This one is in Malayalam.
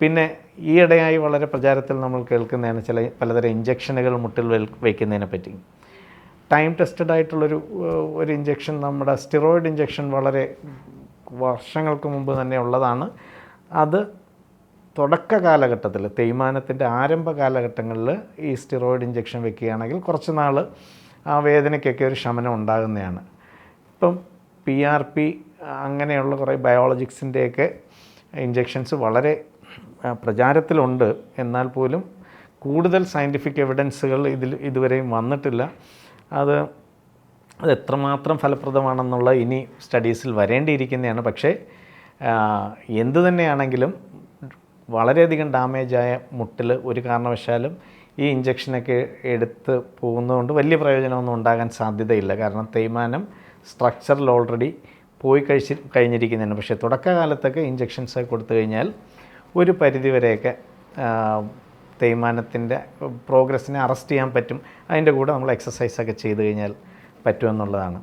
പിന്നെ ഈയിടെയായി വളരെ പ്രചാരത്തിൽ നമ്മൾ കേൾക്കുന്നതാണ് പലതരം ഇഞ്ചക്ഷനുകൾ മുട്ടിൽ വയ്ക്കുന്നതിനെ പറ്റി. ടൈം ടെസ്റ്റഡ് ആയിട്ടുള്ളൊരു ഇഞ്ചക്ഷൻ, നമ്മുടെ സ്റ്റിറോയിഡ് ഇഞ്ചക്ഷൻ വളരെ വർഷങ്ങൾക്ക് മുമ്പ് തന്നെ ഉള്ളതാണ്. അത് തുടക്ക കാലഘട്ടത്തിൽ, തേയ്മാനത്തിൻ്റെ ആരംഭ കാലഘട്ടങ്ങളിൽ ഈ സ്റ്റിറോയിഡ് ഇഞ്ചക്ഷൻ വെക്കുകയാണെങ്കിൽ കുറച്ച് നാൾ ആ വേദനയ്ക്കൊക്കെ ഒരു ശമനം ഉണ്ടാകുന്നതാണ്. ഇപ്പം PRP അങ്ങനെയുള്ള കുറേ ബയോളജിക്സിൻ്റെയൊക്കെ ഇഞ്ചക്ഷൻസ് വളരെ പ്രചാരത്തിലുണ്ട്. എന്നാൽ പോലും കൂടുതൽ സയൻറ്റിഫിക് എവിഡൻസുകൾ ഇതുവരെയും വന്നിട്ടില്ല. അത് എത്രമാത്രം ഫലപ്രദമാണെന്നുള്ള ഇനി സ്റ്റഡീസിൽ വരേണ്ടിയിരിക്കുന്നതാണ്. പക്ഷേ എന്തു തന്നെയാണെങ്കിലും വളരെയധികം ഡാമേജായ മുട്ടിൽ ഒരു കാരണവശാലും ഈ ഇഞ്ചക്ഷനൊക്കെ എടുത്ത് പോകുന്നതുകൊണ്ട് വലിയ പ്രയോജനമൊന്നും ഉണ്ടാകാൻ സാധ്യതയില്ല. കാരണം തേയ്മാനം സ്ട്രക്ചറിൽ ഓൾറെഡി പോയി കഴിഞ്ഞിരിക്കുന്നതാണ്. പക്ഷേ തുടക്കകാലത്തൊക്കെ ഇഞ്ചക്ഷൻസ് കൊടുത്തു കഴിഞ്ഞാൽ ഒരു പരിധിവരെയൊക്കെ തേയ്മാനത്തിൻ്റെ പ്രോഗ്രസ്സിനെ അറസ്റ്റ് ചെയ്യാൻ പറ്റും. അതിൻ്റെ കൂടെ നമ്മൾ എക്സസൈസൊക്കെ ചെയ്ത് കഴിഞ്ഞാൽ പറ്റുമെന്നുള്ളതാണ്.